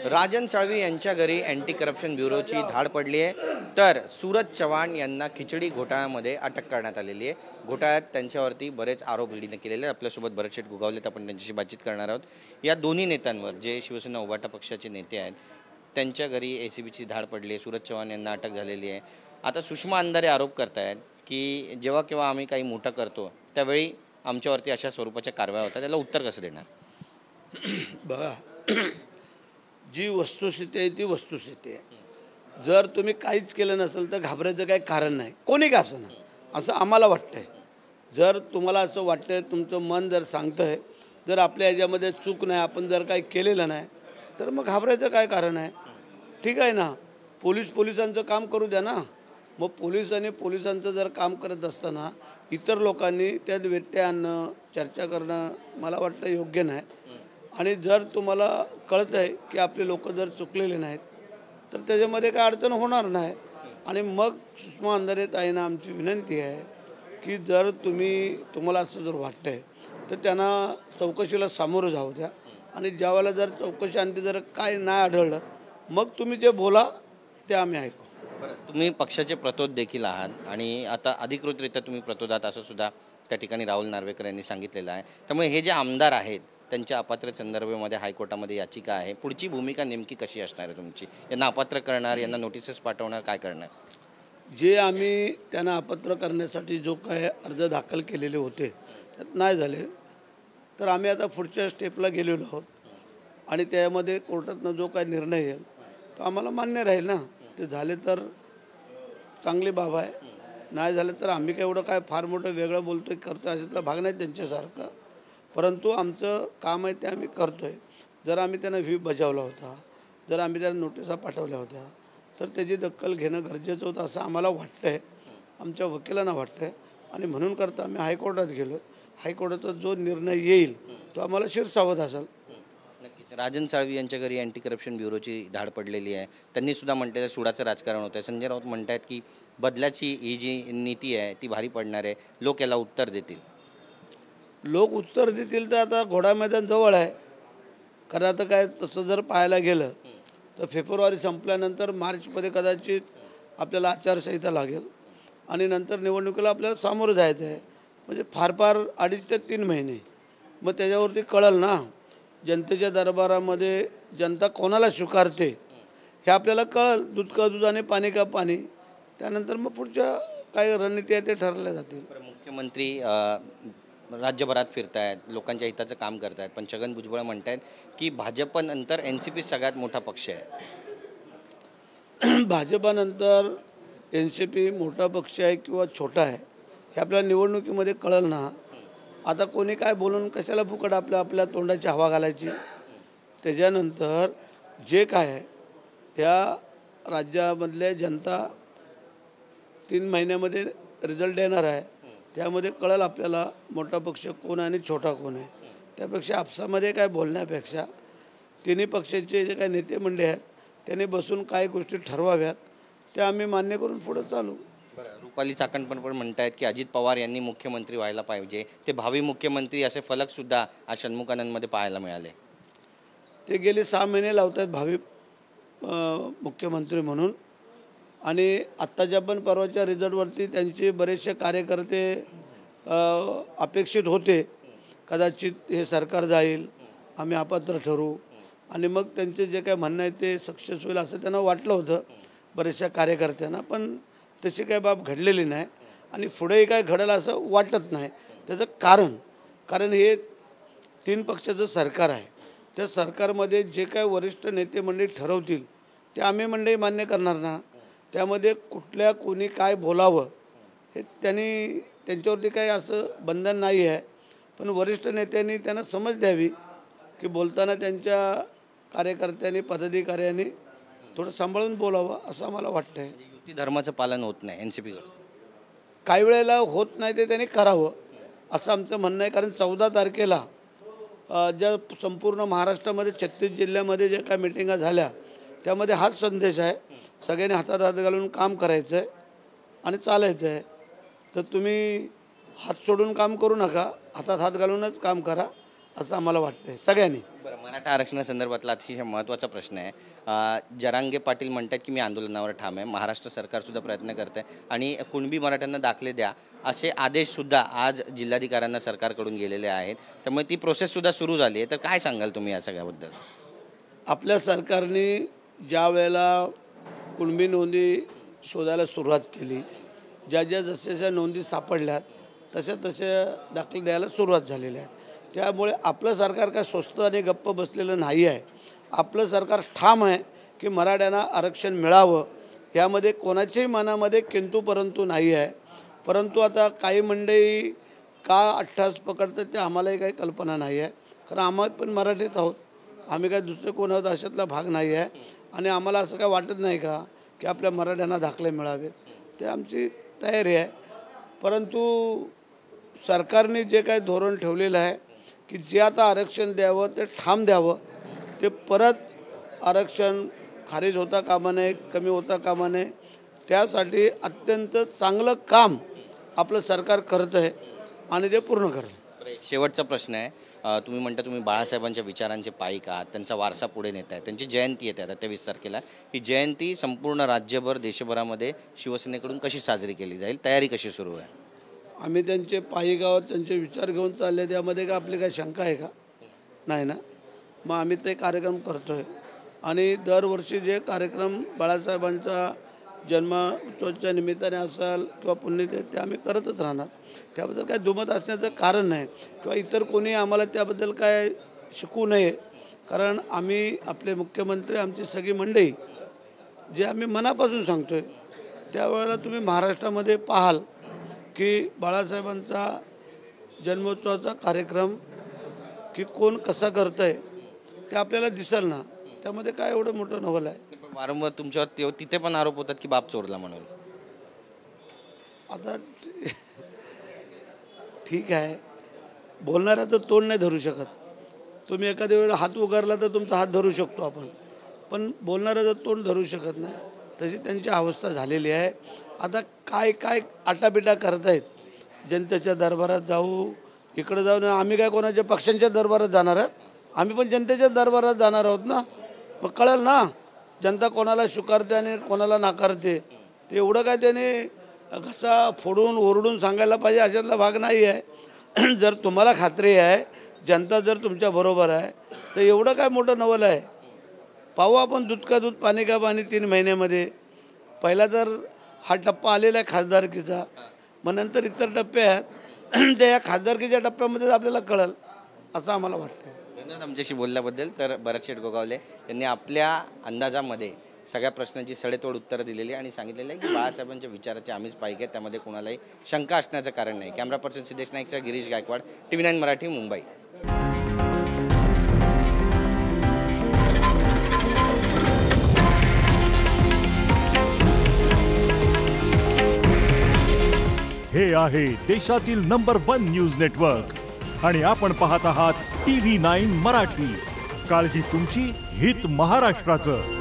राजन साळवी यांच्या घरी anti corruption ब्युरोची धाड पडली आहे, तर सूरज चव्हाण यांना खिचडी घोटाळ्यामध्ये अटक करण्यात आलेली आहे। घोटाळ्यात त्यांच्यावरती बरेच आरोप ईडीने केलेले आहेत। आपल्यासोबत भरत शेठ गुगावलेत, आपण त्यांच्याशी बातचीत करणार आहोत। या दोन्ही नेत्यांवर, जे शिवसेना उभाटा पक्षाचे नेते आहेत, त्यांच्या घरी एसीबीची धाड पडली आहे। सूरज चव्हाण यांना अटक झालेली आहे। आता सुषमा अंधारे आरोप करतायत की जेव्हा केव्हा आम्ही काही मोठं करतो त्यावेळी आमच्यावरती अशा स्वरूपाच्या कारवाया होतात, त्याला उत्तर कसं देणार? बघा, जी वस्तुस्थिती आहे ती वस्तुस्थिती आहे। जर तुम्ही काहीच केलं नसेल तर घाबरायचं काही कारण नाही, कोणी का असं ना, असं आम्हाला वाटतंय। जर तुम्हाला असं वाटतंय, तुमचं मन जर सांगतंय जर आपल्या ह्याच्यामध्ये चूक नाही, आपण जर काही केलेलं नाही, तर मग घाबरायचं काय कारण आहे? ठीक आहे ना, पोलिसांचं काम करू द्या ना। मग पोलिसांचं जर काम करत असताना इतर लोकांनी त्यात व्यत्यय आणणं, चर्चा करणं मला वाटतं योग्य नाही। आणि जर तुम्हाला कळत आहे की आपले लोक जर चुकलेले नाहीत तर त्याच्यामध्ये काय अडचण होणार नाही। आणि मग सुषमा अंधारे ताईंना आमची विनंती आहे की जर तुम्हाला असं जर वाटतंय तर त्यांना चौकशीला सामोरं जाऊ द्या, आणि ज्यावेळेला जर चौकशी अंती जर काय नाही आढळलं मग तुम्ही जे बोला ते आम्ही ऐकू। बरं, तुम्ही पक्षाचे प्रतोद देखील आहात आणि आता अधिकृतरित्या तुम्ही प्रतोद आहात असं सुद्धा त्या ठिकाणी राहुल नार्वेकर यांनी सांगितलेलं आहे। त्यामुळे हे जे आमदार आहेत त्यांच्या अपात्र संदर्भामध्ये हायकोर्टामध्ये याचिका आहे, पुढची भूमिका नेमकी कशी असणार आहे तुमची? यांना अपात्र करणार, यांना नोटिसेस पाठवणार, काय करणार? जे आम्ही त्यांना अपात्र करण्यासाठी जो काय अर्ज दाखल केलेले होते त्यात नाही झाले, तर आम्ही आता पुढच्या स्टेपला गेलेलो आहोत आणि त्यामध्ये कोर्टातनं जो काय निर्णय येईल तो आम्हाला मान्य राहील ना। ते झाले तर चांगली बाब आहे, नाही झाले तर आम्ही काय एवढं काय फार मोठं वेगळं बोलतोय करतोय असं तर भाग नाही त्यांच्यासारखं, परंतु आमचं काम आहे ते आम्ही करतोय। जर आम्ही त्यांना व्हीप बजावला होता, जर आम्ही त्यांना नोटिसा पाठवल्या होत्या तर त्याची दखल घेणं गरजेचं होतं असं आम्हाला वाटतं आहे, आमच्या वकिलांना वाटतं आहे, आणि म्हणून करता आम्ही हायकोर्टात गेलो। हायकोर्टाचा जो निर्णय येईल तो आम्हाला शिरसावत असेल। नक्कीच राजन साळवी यांच्या घरी अँटी करप्शन ब्युरोची धाड पडलेली आहे। त्यांनी सुद्धा म्हणतात सुडाचं राजकारण होतं आहे। संजय राऊत म्हणतात की बदल्याची ही जी नीती आहे ती भारी पडणार आहे, लोक याला उत्तर देतील। लोक उत्तर देतील तर आता घोडा मैदान जवळ आहे, कारण आता काय तसं जर पाहायला गेलं तर फेब्रुवारी संपल्यानंतर मार्चमध्ये कदाचित आपल्याला आचारसंहिता लागेल आणि नंतर निवडणुकीला आपल्याला सामोरं जायचं आहे, म्हणजे फार 2.5 ते 3 महिने। मग त्याच्यावरती कळेल ना जनतेच्या दरबारामध्ये जनता कोणाला स्वीकारते हे आपल्याला कळेल। दूध का दूध आणि पाणी का पाणी, त्यानंतर मग पुढच्या काही रणनीती आहे ते ठरवल्या जातील। मुख्यमंत्री राज्यभरात फिरतायत, लोकांच्या हिताचं काम करतायत, पण छगन भुजबळ म्हणतायत की भाजपनंतर NCP सगळ्यात मोठा पक्ष आहे। भाजपनंतर NCP मोठा पक्ष आहे किंवा छोटा आहे हे आपल्याला निवडणुकीमध्ये कळेल ना। आता कोणी काय बोलून कशाला फुकट आपल्या तोंडाची हवा घालायची? त्याच्यानंतर जे काय आहे ह्या राज्यामधले जनता 3 महिन्यामध्ये रिझल्ट येणार आहे, त्यामध्ये कळेल आपल्याला मोठा पक्ष कोण आणि छोटा कोण आहे। त्यापेक्षा आपसामध्ये काय बोलण्यापेक्षा तिन्ही पक्षाचे जे काही नेते मंडळी आहेत त्यांनी बसून काही गोष्टी ठरवाव्यात, त्या आम्ही मान्य करून पुढे चालू। रुपाली चाकण पण म्हणतायत की अजित पवार यांनी मुख्यमंत्री व्हायला पाहिजे, ते भावी मुख्यमंत्री असे फलक सुद्धा आज षण्मुखानंदमध्ये पाहायला मिळाले। ते गेले 6 महिने लावत आहेत भावी मुख्यमंत्री म्हणून, आणि आत्ताच्या पण परवाच्या रिझल्टवरती त्यांचे बरेचसे कार्यकर्ते अपेक्षित होते कदाचित हे सरकार जाईल, आम्ही अपात्र ठरू, आणि मग त्यांचे जे काय म्हणणं आहे ते सक्सेस होईल असं त्यांना वाटलं होतं बरेचशा कार्यकर्त्यांना, पण तशी काय बाब घडलेली नाही आणि पुढेही काय घडेल असं वाटत नाही। त्याचं कारण हे 3 पक्षाचं सरकार आहे, त्या सरकारमध्ये जे काय वरिष्ठ नेते मंडळी ठरवतील ते आम्ही मंडळी मान्य करणार ना। त्यामध्ये कोणी काय बोलावं हे त्यांच्यावरती काही असं बंधन नाही आहे, पण वरिष्ठ नेत्यांनी त्यांना समज द्यावी की बोलताना त्यांच्या कार्यकर्त्यांनी पदाधिकाऱ्यांनी थोडं सांभाळून बोलावं असं आम्हाला वाटतं आहे। युती धर्माचं पालन होत नाही NCP कडून, काही वेळेला होत नाही ते त्यांनी करावं असं आमचं म्हणणं आहे। कारण 14 तारखेला ज्या संपूर्ण महाराष्ट्रामध्ये 36 जिल्ह्यामध्ये जे काय मिटिंगा झाल्या त्यामध्ये हाच संदेश आहे, सगळ्यांनी हातात हात घालून काम करायचं आहे आणि चालायचं आहे। तर तुम्ही हात सोडून काम करू नका, हातात हात घालूनच काम करा असं आम्हाला वाटतंय सगळ्यांनी. बरं, मराठा आरक्षणासंदर्भातला अतिशय महत्त्वाचा प्रश्न आहे. जरांगे पाटील म्हणतात की मी आंदोलनावर ठाम आहे. महाराष्ट्र सरकारसुद्धा प्रयत्न करत आहे आणि कुणबी मराठ्यांना दाखले द्या असे आदेशसुद्धा आज जिल्हाधिकाऱ्यांना सरकारकडून गेलेले आहेत. त्यामुळे ती प्रोसेससुद्धा सुरू झाली आहे. तर काय सांगाल तुम्ही या सगळ्याबद्दल? आपल्या सरकारने ज्या वेळेला कुणबी नोंदी शोधायला सुरुवात केली, ज्या जशा नोंदी सापडल्यात तशा दाखले द्यायला सुरुवात झालेली आहे. त्यामुळे आपलं सरकार काय स्वस्त आणि गप्प बसलेलं नाही आहे. आपलं सरकार ठाम आहे की मराठ्यांना आरक्षण मिळावं. यामध्ये कोणाच्याही मनामध्ये किंतु परंतु नाही आहे. परंतु आता काही मंडळी का अट्टास पकडतात ते आम्हालाही काही कल्पना नाही आहे. कारण आम्ही पण मराठीच आहोत, आम्ही काय दुसरे कोण आहोत अशातला भाग नाही आहे. आणि आम्हाला असं काय वाटत नाही का की आपल्या मराठ्यांना दाखले मिळावेत, ते आमची तयारी आहे. परंतु सरकारने जे काही धोरण ठेवलेलं आहे की जे आता आरक्षण द्यावं ते ठाम द्यावं, ते परत आरक्षण खारिज होता कामा नये, कमी होता कामा नये. त्यासाठी अत्यंत चांगलं काम आपलं सरकार करत आहे आणि ते पूर्ण करेल. शेवटचा प्रश्न आहे. तुम्ही म्हणता तुम्ही बाळासाहेबांच्या विचारांचे पाईक आहात, त्यांचा वारसा पुढे नेत आहे. त्यांची जयंती येते आता 23 तारखेला. ही जयंती संपूर्ण राज्यभर देशभरामध्ये शिवसेनेकडून कशी साजरी केली जाईल, तयारी कशी सुरू आहे? आम्ही त्यांचे पायीगावात त्यांचे विचार घेऊन चालले, त्यामध्ये का आपली काय शंका आहे का? नाही ना. मग आम्ही ते कार्यक्रम करतो आहे आणि दरवर्षी जे कार्यक्रम बाळासाहेबांचा जन्मोत्सवाच्या निमित्ताने असाल किंवा पुण्यतिथी ते आम्ही करतच राहणार. त्याबद्दल काय दुमत असण्याचं कारण नाही किंवा इतर कोणी आम्हाला त्याबद्दल काय शिकू नये. कारण आम्ही आपले मुख्यमंत्री आमची सगळी मंडळी जे आम्ही मनापासून सांगतो आहे, त्यावेळेला तुम्ही महाराष्ट्रामध्ये पाहाल की बाळासाहेबांचा जन्मोत्सवाचा कार्यक्रम की कोण कसा करतं आहे ते आपल्याला दिसेल ना. त्यामध्ये काय एवढं मोठं नवल आहे. वारंवार तुमच्यावर तिथे पण आरोप होतात की बाप चोरला म्हणून. आता ठीक आहे, बोलणाऱ्याचं तोंड नाही धरू शकत. तुम्ही एखाद्या वेळेला हात उगारला तर तुमचा हात धरू शकतो आपण, पण बोलणाऱ्याचं तोंड धरू शकत नाही. तशी त्यांची अवस्था झालेली आहे. आता काय काय आटापिटा करतायत. जनतेच्या दरबारात जाऊ, इकडं जाऊ ना. आम्ही काय कोणाच्या पक्षांच्या दरबारात जाणार आहोत? आम्ही पण जनतेच्या दरबारात जाणार आहोत ना. मग कळेल ना जनता कोणाला स्वीकारते आणि कोणाला नाकारते. ते एवढं काय त्याने घसा फोडून ओरडून सांगायला पाहिजे अशातला भाग नाही आहे. जर तुम्हाला खात्री आहे जनता जर तुमच्या बरोबर आहे तर एवढं काय मोठं नवल आहे. पाहू आपण दूध का दूध पाणी का पाणी 3 महिन्यामध्ये. पहिला तर हा टप्पा आलेला आहे खासदारकीचा, मग नंतर इतर टप्पे आहेत. त्या या खासदारकीच्या टप्प्यामध्येच आपल्याला कळेल असं आम्हाला वाटतं. धन्यवाद आमच्याशी बोलल्याबद्दल. तर भरतशेठ गोगावले यांनी आपल्या अंदाजामध्ये सगळ्या प्रश्नांची सडेतोड उत्तरं दिलेली आणि सांगितलेलं आहे की बाळासाहेबांच्या विचाराचे आम्हीच पाईक आहेत, त्यामध्ये कोणालाही शंका असण्याचं कारण नाही. कॅमेरा पर्सन सिद्धेश नाईकसह गिरीश गायकवाड, TV9 मराठी, मुंबई. हे आहे देशातील नंबर 1 न्यूज नेटवर्क आणि आपण पाहत आहात TV9 मराठी. काळजी तुमची, हित महाराष्ट्राचं.